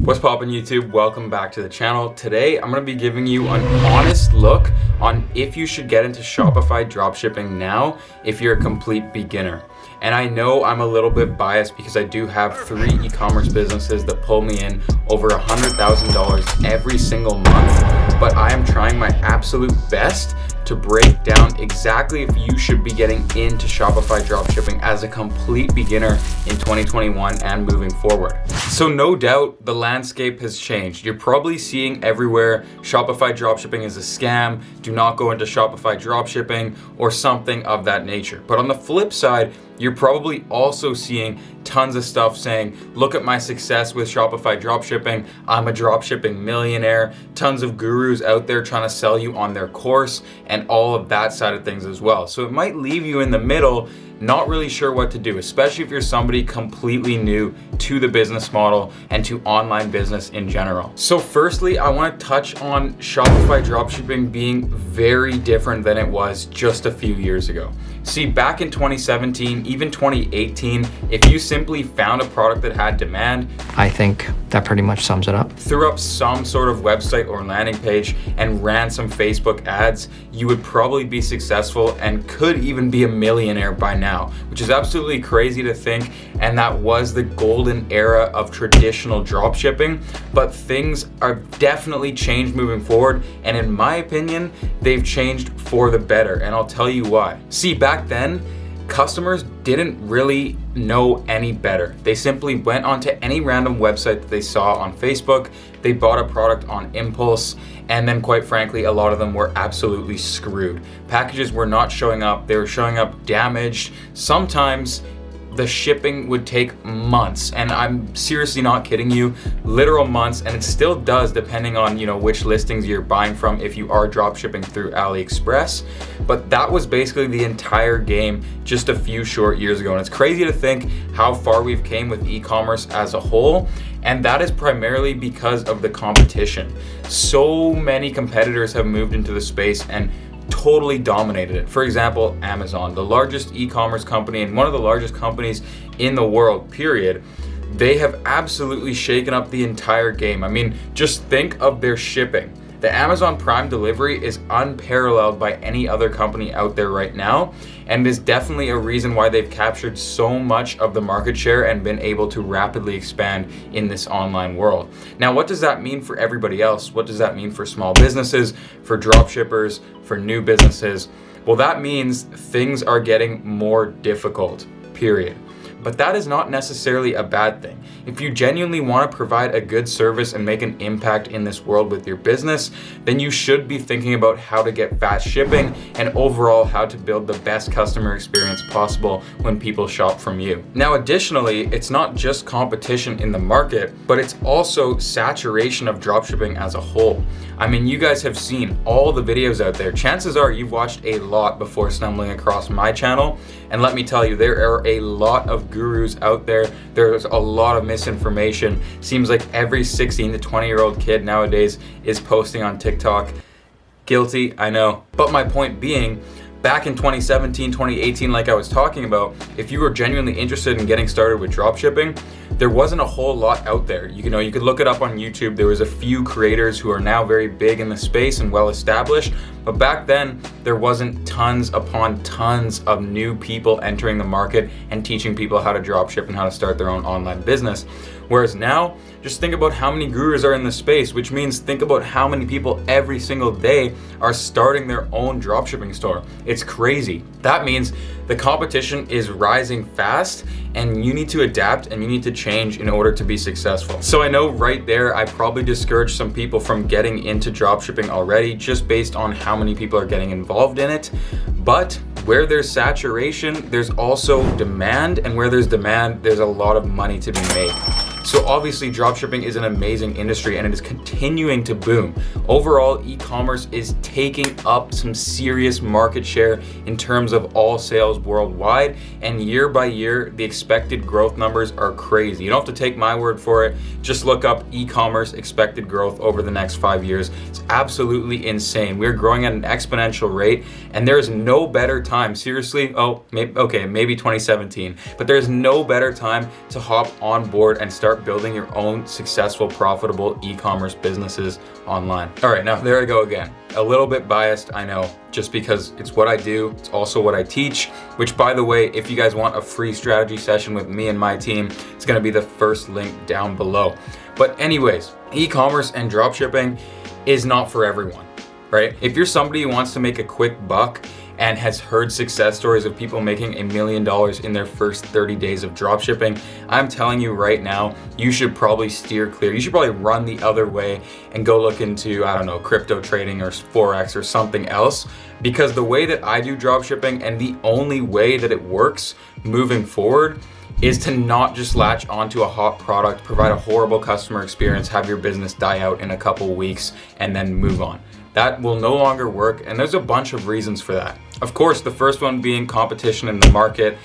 What's poppin' YouTube? Welcome back to the channel. Today I'm going to be giving you an honest look on if you should get into Shopify dropshipping now if you're a complete beginner. And I know I'm a little bit biased because I do have 3 e-commerce businesses that pull me in over $100,000 every single month, but I am trying my absolute best to break down exactly if you should be getting into Shopify dropshipping as a complete beginner in 2021 and moving forward. So no doubt the landscape has changed. You're probably seeing everywhere Shopify dropshipping is a scam, do not go into Shopify dropshipping, or something of that nature. But on the flip side, you're probably also seeing tons of stuff saying, look at my success with Shopify dropshipping, I'm a dropshipping millionaire, tons of gurus out there trying to sell you on their course, and all of that side of things as well. So it might leave you in the middle, not really sure what to do, especially if you're somebody completely new to the business model and to online business in general. So firstly, I want to touch on Shopify dropshipping being very different than it was just a few years ago. See, back in 2017, even 2018, if you simply found a product that had demand, I think that pretty much sums it up. Threw up some sort of website or landing page and ran some Facebook ads, you would probably be successful and could even be a millionaire by now, which is absolutely crazy to think. And that was the golden era of traditional dropshipping, but things are definitely changed moving forward. And in my opinion, they've changed for the better. And I'll tell you why. See, back then, customers didn't really know any better. They simply went onto any random website that they saw on Facebook, they bought a product on impulse, and then quite frankly, a lot of them were absolutely screwed. Packages were not showing up, they were showing up damaged. Sometimes the shipping would take months, and I'm seriously not kidding you, literal months, and it still does depending on which listings you're buying from if you are drop shipping through AliExpress. But that was basically the entire game just a few short years ago, and it's crazy to think how far we've came with e-commerce as a whole, and that is primarily because of the competition. So many competitors have moved into the space and totally dominated it. For example, Amazon, the largest e-commerce company and one of the largest companies in the world, period. They have absolutely shaken up the entire game. I mean, just think of their shipping. The Amazon Prime delivery is unparalleled by any other company out there right now, and is definitely a reason why they've captured so much of the market share and been able to rapidly expand in this online world. Now, what does that mean for everybody else? What does that mean for small businesses, for drop shippers, for new businesses? Well, that means things are getting more difficult, period. But that is not necessarily a bad thing. If you genuinely want to provide a good service and make an impact in this world with your business, then you should be thinking about how to get fast shipping and overall how to build the best customer experience possible when people shop from you. Now, additionally, it's not just competition in the market, but it's also saturation of dropshipping as a whole. I mean, you guys have seen all the videos out there. Chances are you've watched a lot before stumbling across my channel. And let me tell you, there are a lot of gurus out there. There's a lot of misinformation. Seems like every 16 to 20-year-old kid nowadays is posting on TikTok. Guilty, I know. But my point being, back in 2017, 2018, like I was talking about, if you were genuinely interested in getting started with dropshipping, there wasn't a whole lot out there. You could look it up on YouTube. There was a few creators who are now very big in the space and well established. But back then, there wasn't tons upon tons of new people entering the market and teaching people how to dropship and how to start their own online business. Whereas now, just think about how many gurus are in the space, which means think about how many people every single day are starting their own dropshipping store. It's crazy. That means the competition is rising fast, and you need to adapt and you need to change in order to be successful. So I know right there, I probably discouraged some people from getting into dropshipping already just based on how many people are getting involved in it. But where there's saturation, there's also demand, and where there's demand, there's a lot of money to be made. So obviously dropshipping is an amazing industry and it is continuing to boom. Overall, e-commerce is taking up some serious market share in terms of all sales worldwide, and year by year, the expected growth numbers are crazy. You don't have to take my word for it. Just look up e-commerce expected growth over the next 5 years. It's absolutely insane. We're growing at an exponential rate, and there is no better time, seriously, maybe 2017, but there's no better time to hop on board and start start building your own successful, profitable e-commerce businesses online. All right, now there I go again. A little bit biased, I know, just because it's what I do. It's also what I teach, which, by the way, if you guys want a free strategy session with me and my team, it's gonna be the first link down below. But anyways, e-commerce and dropshipping is not for everyone, right? If you're somebody who wants to make a quick buck and has heard success stories of people making $1 million in their first 30 days of dropshipping, I'm telling you right now, you should probably steer clear. You should probably run the other way and go look into, I don't know, crypto trading or Forex or something else. Because the way that I do dropshipping, and the only way that it works moving forward, is to not just latch onto a hot product, provide a horrible customer experience, have your business die out in a couple weeks, and then move on. That will no longer work, and there's a bunch of reasons for that. Of course, the first one being competition in the market,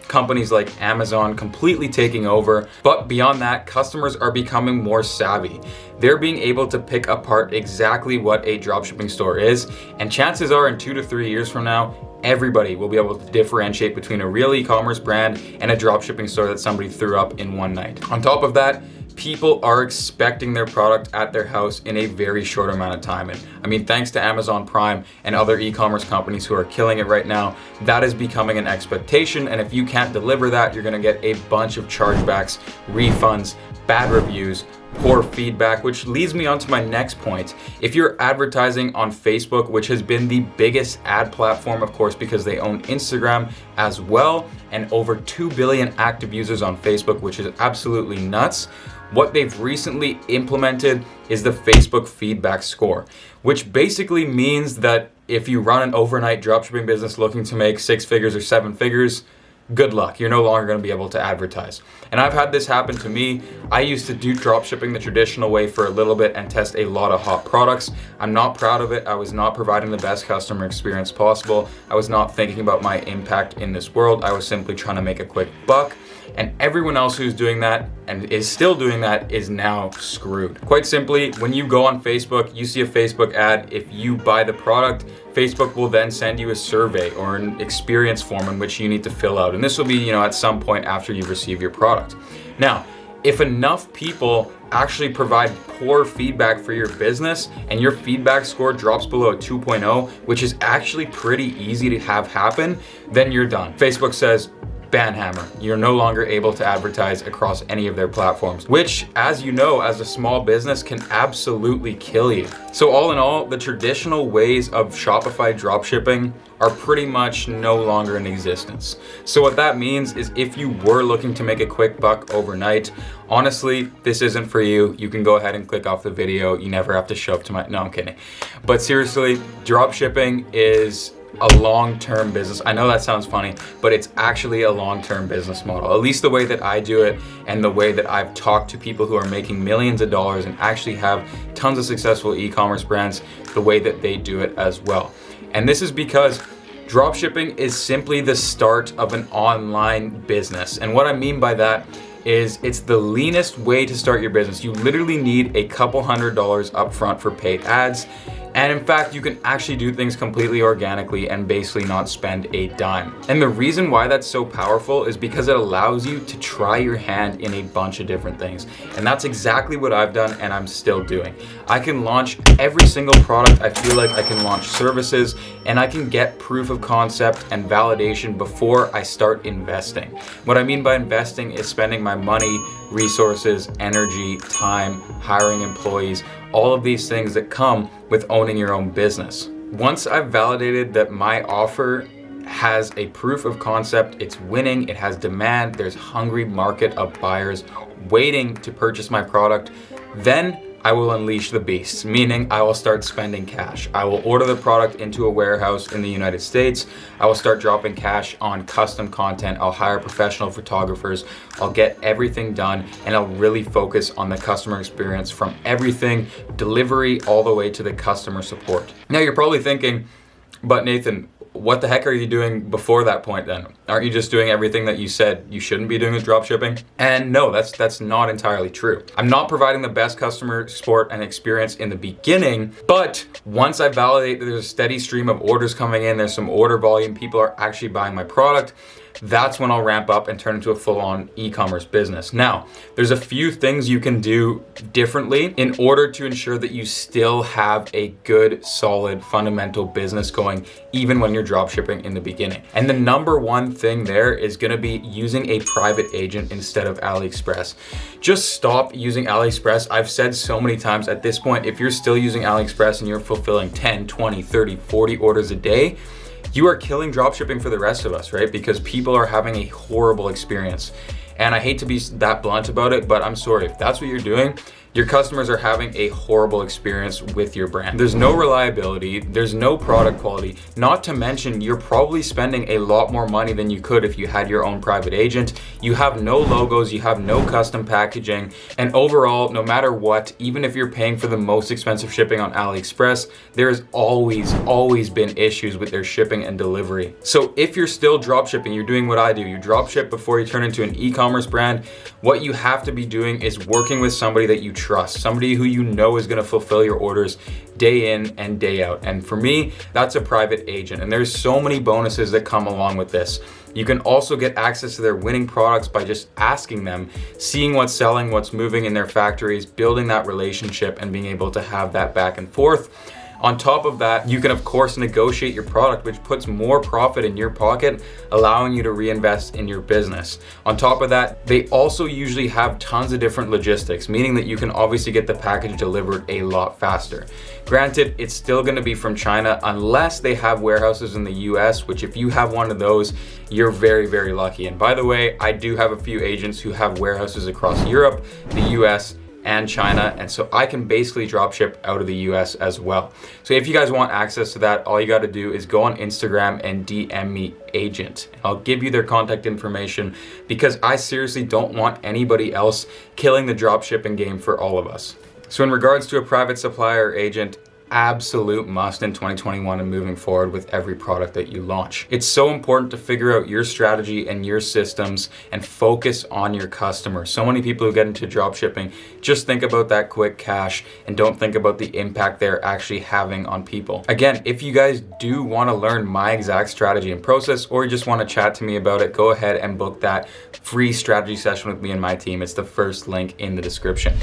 companies like Amazon completely taking over. But beyond that, customers are becoming more savvy. They're being able to pick apart exactly what a dropshipping store is, and chances are in 2 to 3 years from now, everybody will be able to differentiate between a real e-commerce brand and a dropshipping store that somebody threw up in one night. On top of that, people are expecting their product at their house in a very short amount of time. And I mean, thanks to Amazon Prime and other e-commerce companies who are killing it right now, that is becoming an expectation. And if you can't deliver that, you're gonna get a bunch of chargebacks, refunds, bad reviews, poor feedback, which leads me on to my next point. If you're advertising on Facebook, which has been the biggest ad platform, of course, because they own Instagram as well, and over 2 billion active users on Facebook, which is absolutely nuts. What they've recently implemented is the Facebook feedback score, which basically means that if you run an overnight dropshipping business looking to make 6 figures or 7 figures, good luck. You're no longer going to be able to advertise. And I've had this happen to me. I used to do dropshipping the traditional way for a little bit and test a lot of hot products. I'm not proud of it. I was not providing the best customer experience possible. I was not thinking about my impact in this world. I was simply trying to make a quick buck. And everyone else who's doing that and is still doing that is now screwed. Quite simply, when you go on Facebook, you see a Facebook ad. If you buy the product, Facebook will then send you a survey or an experience form in which you need to fill out. And this will be, at some point after you receive your product. Now, if enough people actually provide poor feedback for your business and your feedback score drops below a 2.0, which is actually pretty easy to have happen, then you're done. Facebook says, banhammer. You're no longer able to advertise across any of their platforms, which, as you know, as a small business can absolutely kill you. So all in all, the traditional ways of Shopify dropshipping are pretty much no longer in existence. So what that means is if you were looking to make a quick buck overnight, honestly, this isn't for you. You can go ahead and click off the video. You never have to show up to no, I'm kidding. But seriously, dropshipping is a long-term business. I know that sounds funny, but it's actually a long-term business model. At least the way that I do it and the way that I've talked to people who are making millions of dollars and actually have tons of successful e-commerce brands, the way that they do it as well. And this is because dropshipping is simply the start of an online business. And what I mean by that is it's the leanest way to start your business. You literally need a couple $100s up front for paid ads. And in fact, you can actually do things completely organically and basically not spend a dime. And the reason why that's so powerful is because it allows you to try your hand in a bunch of different things. And that's exactly what I've done and I'm still doing. I can launch every single product I feel like I can launch services, and I can get proof of concept and validation before I start investing. What I mean by investing is spending my money, resources, energy, time, hiring employees, all of these things that come with owning your own business. Once I've validated that my offer has a proof of concept, it's winning, it has demand, there's a hungry market of buyers waiting to purchase my product, then I will unleash the beast, meaning I will start spending cash. I will order the product into a warehouse in the United States. I will start dropping cash on custom content. I'll hire professional photographers. I'll get everything done, and I'll really focus on the customer experience from everything, delivery, all the way to the customer support. Now you're probably thinking, but Nathan, what the heck are you doing before that point then? Aren't you just doing everything that you said you shouldn't be doing with dropshipping? And no, that's not entirely true. I'm not providing the best customer support and experience in the beginning, but once I validate that there's a steady stream of orders coming in, there's some order volume, people are actually buying my product, that's when I'll ramp up and turn into a full-on e-commerce business. Now, there's a few things you can do differently in order to ensure that you still have a good, solid, fundamental business going even when you're dropshipping in the beginning. And the number one thing there is gonna be using a private agent instead of AliExpress. Just stop using AliExpress. I've said so many times at this point, if you're still using AliExpress and you're fulfilling 10, 20, 30, 40 orders a day, you are killing dropshipping for the rest of us, right? Because people are having a horrible experience. And I hate to be that blunt about it, but I'm sorry, if that's what you're doing, your customers are having a horrible experience with your brand. There's no reliability, there's no product quality, not to mention you're probably spending a lot more money than you could if you had your own private agent. You have no logos, you have no custom packaging, and overall, no matter what, even if you're paying for the most expensive shipping on AliExpress, there's always been issues with their shipping and delivery. So if you're still dropshipping, you're doing what I do, you dropship before you turn into an e-commerce brand, what you have to be doing is working with somebody that you trust, somebody who you know is going to fulfill your orders day in and day out. And for me, that's a private agent. And there's so many bonuses that come along with this. You can also get access to their winning products by just asking them, seeing what's selling, what's moving in their factories, building that relationship and being able to have that back and forth. On top of that, you can of course negotiate your product, which puts more profit in your pocket, allowing you to reinvest in your business. On top of that, they also usually have tons of different logistics, meaning that you can obviously get the package delivered a lot faster. Granted, it's still gonna be from China unless they have warehouses in the US, which if you have one of those, you're very, very lucky. And by the way, I do have a few agents who have warehouses across Europe, the US, and China, and so I can basically dropship out of the US as well. So if you guys want access to that, all you got to do is go on Instagram and DM me agent. I'll give you their contact information because I seriously don't want anybody else killing the dropshipping game for all of us. So in regards to a private supplier agent, absolute must in 2021 and moving forward with every product that you launch. It's so important to figure out your strategy and your systems and focus on your customers. So many people who get into dropshipping just think about that quick cash and don't think about the impact they're actually having on people. Again, if you guys do want to learn my exact strategy and process, or you just want to chat to me about it, go ahead and book that free strategy session with me and my team. It's the first link in the description.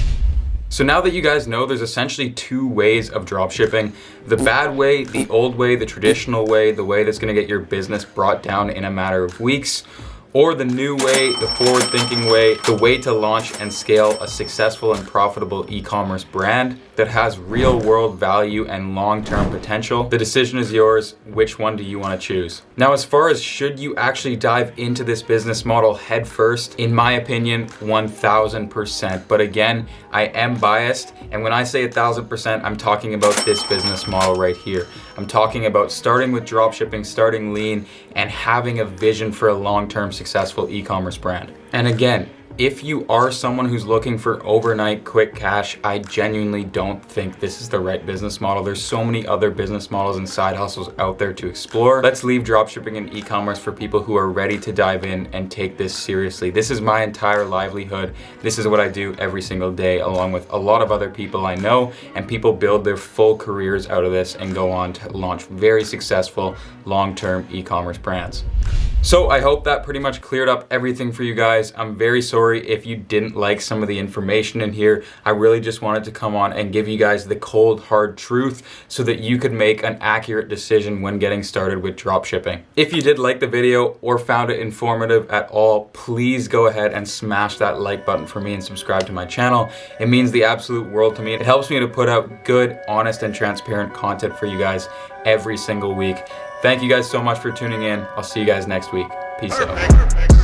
So now that you guys know, there's essentially two ways of dropshipping. The bad way, the old way, the traditional way, the way that's gonna get your business brought down in a matter of weeks, or the new way, the forward-thinking way, the way to launch and scale a successful and profitable e-commerce brand that has real-world value and long-term potential. The decision is yours. Which one do you want to choose? Now, as far as should you actually dive into this business model head first, in my opinion, 1000%. But again, I am biased, and when I say 1000%, I'm talking about this business model right here. I'm talking about starting with dropshipping, starting lean, and having a vision for a long-term successful e-commerce brand. And again, if you are someone who's looking for overnight quick cash, I genuinely don't think this is the right business model. There's so many other business models and side hustles out there to explore. Let's leave dropshipping and e-commerce for people who are ready to dive in and take this seriously. This is my entire livelihood. This is what I do every single day, along with a lot of other people I know, and people build their full careers out of this and go on to launch very successful long-term e-commerce brands. So I hope that pretty much cleared up everything for you guys. I'm very sorry if you didn't like some of the information in here. I really just wanted to come on and give you guys the cold, hard truth so that you could make an accurate decision when getting started with dropshipping. If you did like the video or found it informative at all, please go ahead and smash that like button for me and subscribe to my channel. It means the absolute world to me. It helps me to put out good, honest, and transparent content for you guys every single week. Thank you guys so much for tuning in. I'll see you guys next week. Peace out.